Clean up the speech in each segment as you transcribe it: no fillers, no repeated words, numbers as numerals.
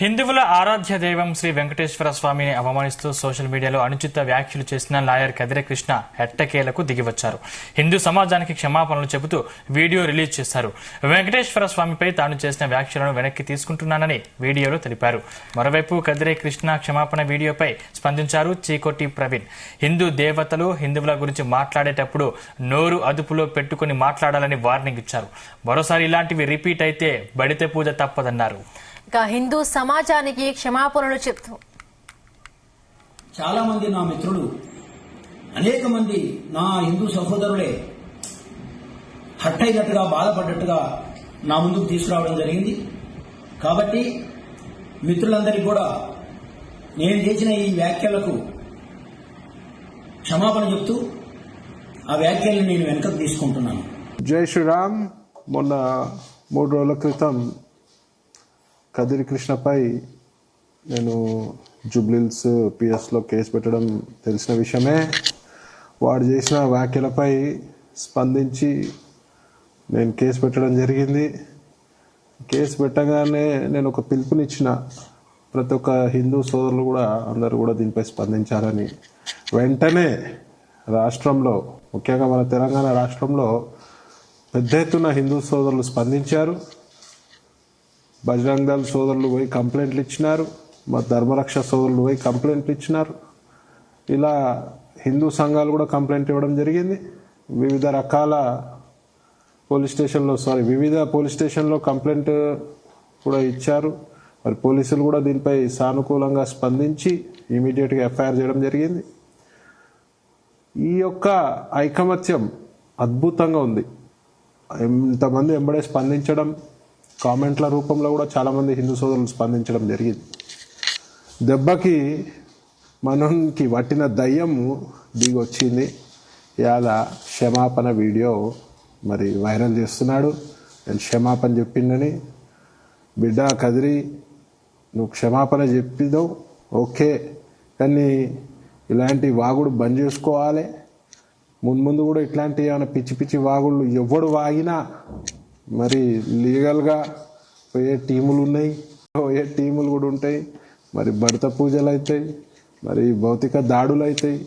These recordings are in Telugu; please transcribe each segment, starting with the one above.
హిందువుల ఆరాధ్య దైవం శ్రీ వెంకటేశ్వర స్వామిని అవమానిస్తూ సోషల్ మీడియాలో అనుచిత వ్యాఖ్యలు చేసిన లాయర్ కదిరే కృష్ణ ఎట్టకేలకు దిగివచ్చారు. హిందూ సమాజానికి క్షమాపణలు చెబుతూ వీడియో రిలీజ్ చేశారు. వెంకటేశ్వర స్వామిపై తాను చేసిన వ్యాఖ్యలను వెనక్కి తీసుకుంటున్నానని వీడియోలో తెలిపారు. మరోవైపు కదిరే కృష్ణ క్షమాపణ వీడియోపై స్పందించారు చీకోటి ప్రవీణ్. హిందూ దేవతలు హిందువుల గురించి మాట్లాడేటప్పుడు నోరు అదుపులో పెట్టుకుని మాట్లాడాలని వార్నింగ్ ఇచ్చారు. మరోసారి ఇలాంటివి రిపీట్ అయితే బడితే పూజ తప్పదన్నారు. హిందూ సమాజానికి క్షమాపణలు చెప్తూ చాలా మంది నా మిత్రులు, అనేక మంది నా హిందూ సహోదరులే హర్ట్ అయినట్టుగా, బాధపడ్డట్టుగా నా ముందుకు తీసుకురావడం జరిగింది. కాబట్టి మిత్రులందరికీ కూడా నేను చేసిన ఈ వ్యాఖ్యలకు క్షమాపణ చెప్తూ ఆ వ్యాఖ్యలను నేను వెనకకు తీసుకుంటున్నాను. జై శ్రీరామ్. మొన్న 3 రోజుల క్రితం కదిరి కృష్ణపై నేను జూబ్లీహిల్స్ పిఎస్లో కేసు పెట్టడం తెలిసిన విషయమే. వాడు చేసిన వ్యాఖ్యలపై స్పందించి నేను కేసు పెట్టడం జరిగింది. కేసు పెట్టగానే నేను ఒక పిలుపునిచ్చిన ప్రతి ఒక్క హిందూ సోదరులు కూడా అందరూ కూడా దీనిపై స్పందించాలని. వెంటనే రాష్ట్రంలో, ముఖ్యంగా మన తెలంగాణ రాష్ట్రంలో పెద్ద ఎత్తున హిందూ సోదరులు స్పందించారు. బజరంగ్ దళ్ సోదరులు పోయి కంప్లైంట్లు ఇచ్చినారు, మా ధర్మరక్ష సోదరులు పోయి కంప్లైంట్లు ఇచ్చినారు. ఇలా హిందూ సంఘాలు కూడా కంప్లైంట్ ఇవ్వడం జరిగింది. వివిధ పోలీస్ స్టేషన్లో కంప్లైంట్ కూడా ఇచ్చారు. మరి పోలీసులు కూడా దీనిపై సానుకూలంగా స్పందించి ఇమీడియట్గా ఎఫ్ఐఆర్ చేయడం జరిగింది. ఈ యొక్క ఐకమత్యం అద్భుతంగా ఉంది. ఇంతమంది ఎంబడే స్పందించడం, కామెంట్ల రూపంలో కూడా చాలామంది హిందూ సోదరులు స్పందించడం జరిగింది. దెబ్బకి మనకి పట్టిన దయ్యం దిగొచ్చింది. ఇవాళ క్షమాపణ వీడియో మరి వైరల్ చేస్తున్నాడు. నేను క్షమాపణ చెప్పిందని, బిడ్డ కదిరి నువ్వు క్షమాపణ చెప్పిదావు ఓకే, కానీ ఇలాంటి వాగుడు బంద్ చేసుకోవాలి. ముందు కూడా ఇట్లాంటి ఏమైనా పిచ్చి పిచ్చి వాగుళ్ళు ఎవడు వాగినా మరి లీగల్గా పోయే టీములు ఉన్నాయి, పోయే టీములు కూడా ఉంటాయి. మరి భర్త పూజలు అవుతాయి, మరి భౌతిక దాడులు అవుతాయి.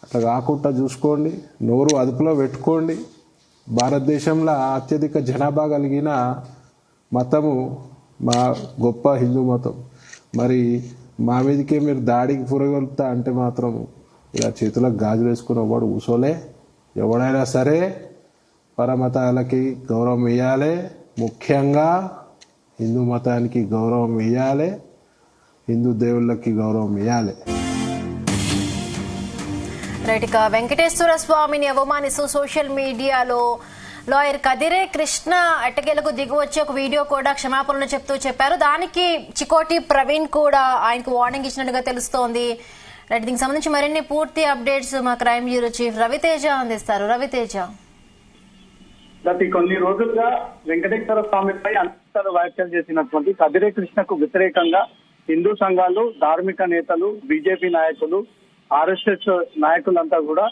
అట్లా కాకుండా చూసుకోండి, నోరు అదుపులో పెట్టుకోండి. భారతదేశంలో అత్యధిక జనాభా కలిగిన మతము మా గొప్ప హిందూ మతం. మరి మా మీదకే మీరు దాడికి పురగలుగుతా అంటే మాత్రం ఇలా చేతులకు గాజులు వేసుకుని వాడు కూసోలే. ఎవడైనా సరే పరమతాలకి గౌరవం ఇవ్వాలి, ముఖ్యంగా హిందూ మతానికి గౌరవం ఇవ్వాలి, హిందూ దేవుళ్ళకి గౌరవం ఇవ్వాలి. వెంకటేశ్వర స్వామిని అవమానిస్తూ సోషల్ మీడియాలో లాయర్ కదిరే కృష్ణ ఎట్టకేలకు దిగువచ్చి ఒక వీడియో కూడా క్షమాపణలు చెప్తూ చెప్పారు. దానికి చికోటి ప్రవీణ్ కూడా ఆయనకు వార్నింగ్ ఇచ్చినట్టుగా తెలుస్తోంది. దీనికి సంబంధించి మరిన్ని పూర్తి అప్డేట్స్ మా క్రైమ్ బ్యూరో చీఫ్ రవితేజ అందిస్తారు. రవితేజ, గత కొన్ని రోజులుగా వెంకటేశ్వర స్వామిపై అనుచిత వ్యాఖ్యలు చేసినటువంటి కదిరే కృష్ణకు వ్యతిరేకంగా హిందూ సంఘాలు, ధార్మిక నేతలు, బీజేపీ నాయకులు, ఆర్ఎస్ఎస్ నాయకులంతా కూడా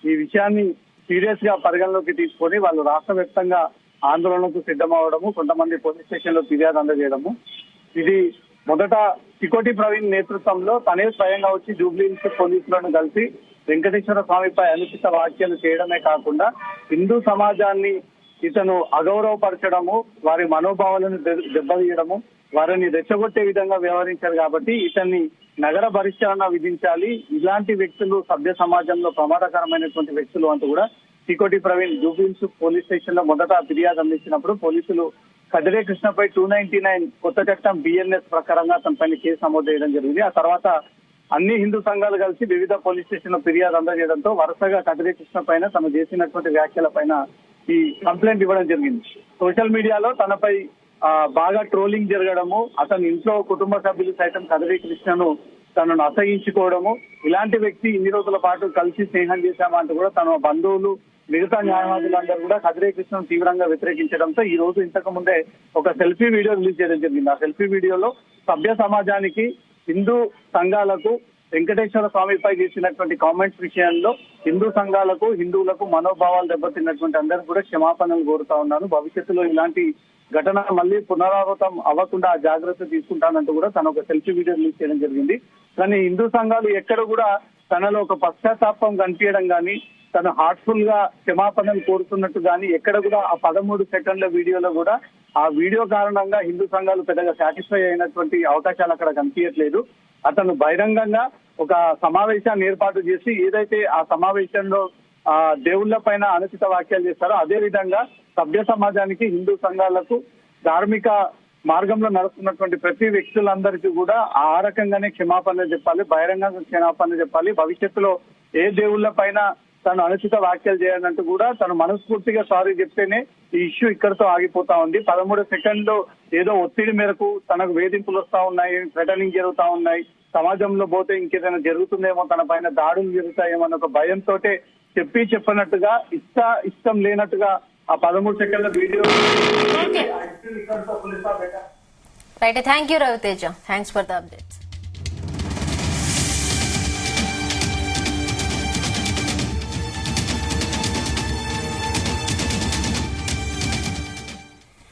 ఈ విషయాన్ని సీరియస్ గా పరిగణలోకి తీసుకొని వాళ్ళు రాష్ట్ర వ్యాప్తంగా ఆందోళనకు సిద్ధమవడము, కొంతమంది పోలీస్ స్టేషన్ లో ఫిర్యాదు అందజేయడము. ఇది మొదట చికోటి ప్రవీణ్ నేతృత్వంలో తనే స్వయంగా వచ్చి జూబ్లీహిల్స్ పోలీసులను కలిసి వెంకటేశ్వర స్వామిపై అనుచిత వ్యాఖ్యలు చేయడమే కాకుండా హిందూ సమాజాన్ని ఇతను అగౌరవపరచడము, వారి మనోభావాలను దెబ్బతీయడము, వారిని రెచ్చగొట్టే విధంగా వ్యవహరించారు. కాబట్టి ఇతన్ని నగర బహిష్కరణ విధించాలి. ఇలాంటి వ్యక్తులు సభ్య సమాజంలో ప్రమాదకరమైనటువంటి వ్యక్తులు అంటూ కూడా చికోటి ప్రవీణ్ జూబ్లీహిల్స్ పోలీస్ స్టేషన్ లో మొదట ఫిర్యాదు అందించినప్పుడు పోలీసులు కదిరే కృష్ణపై 299 కొత్త చట్టం బిఎన్ఎస్ ప్రకారంగా అతనిపైన కేసు నమోదు చేయడం జరిగింది. ఆ తర్వాత అన్ని హిందూ సంఘాలు కలిసి వివిధ పోలీస్ స్టేషన్ లో ఫిర్యాదు అందజేయడంతో వరుసగా కదిరే కృష్ణ పైన తను చేసినటువంటి వ్యాఖ్యల పైన ఈ కంప్లైంట్ ఇవ్వడం జరిగింది. సోషల్ మీడియాలో తనపై బాగా ట్రోలింగ్ జరగడము, అతని ఇంట్లో కుటుంబ సభ్యులు సైతం కదిరే కృష్ణను తనను అసహించుకోవడము, ఇలాంటి వ్యక్తి ఇన్ని రోజుల పాటు కలిసి స్నేహం చేశామంటూ కూడా తన బంధువులు, మిగతా న్యాయవాదులందరూ కూడా కదిరే కృష్ణను తీవ్రంగా వ్యతిరేకించడంతో ఈ రోజు ఇంతకు ముందే ఒక సెల్ఫీ వీడియో రిలీజ్ చేయడం జరిగింది. ఆ సెల్ఫీ వీడియోలో సభ్య సమాజానికి, హిందూ సంఘాలకు వెంకటేశ్వర స్వామిపై చేసినటువంటి కామెంట్స్ విషయంలో హిందూ సంఘాలకు, హిందువులకు మనోభావాలు దెబ్బతిన్నటువంటి అందరూ కూడా క్షమాపణలు కోరుతా ఉన్నాను. భవిష్యత్తులో ఇలాంటి ఘటన మళ్ళీ పునరావృతం అవ్వకుండా జాగ్రత్త తీసుకుంటానంటూ కూడా తను ఒక సెల్ఫీ వీడియో రిలీజ్ చేయడం జరిగింది. కానీ హిందూ సంఘాలు ఎక్కడ కూడా తనలో ఒక పశ్చాత్తాపం కనిపించడం గానీ, తను హార్ట్ఫుల్ గా క్షమాపణలు కోరుతున్నట్టు గానీ ఎక్కడ కూడా ఆ 13 సెకండ్ల వీడియోలో కూడా ఆ వీడియో కారణంగా హిందూ సంఘాలు పెద్దగా సాటిస్ఫై అయినటువంటి అవకాశాలు అక్కడ కనిపించట్లేదు. అతను బహిరంగంగా ఒక సమావేశాన్ని ఏర్పాటు చేసి ఏదైతే ఆ సమావేశంలో దేవుళ్ల పైన అనుచిత వ్యాఖ్యలు చేస్తారో అదే విధంగా సభ్య సమాజానికి, హిందూ సంఘాలకు, ధార్మిక మార్గంలో నడుస్తున్నటువంటి ప్రతి వ్యక్తులందరికీ కూడా ఆ రకంగానే క్షమాపణ చెప్పాలి, బహిరంగంగా క్షమాపణ చెప్పాలి. భవిష్యత్తులో ఏ దేవుళ్ల పైన తను అనుచిత వ్యాఖ్యలు చేయాలంటూ కూడా తను మనస్ఫూర్తిగా సారీ చెప్తేనే ఈ ఇష్యూ ఇక్కడితో ఆగిపోతా ఉంది. 13 సెకండ్లు ఏదో ఒత్తిడి మేరకు తనకు వేధింపులు వస్తా ఉన్నాయి, థ్రెటనింగ్ జరుగుతా ఉన్నాయి, సమాజంలో పోతే ఇంకేదైనా జరుగుతుందేమో, తన పైన దాడులు జరుగుతాయేమో అన్న ఒక భయంతో చెప్పినట్టుగా ఇష్టం లేనట్టుగా ఆ 13 సెకండ్ల video right. Thank you Raviteja. Thanks for the updates.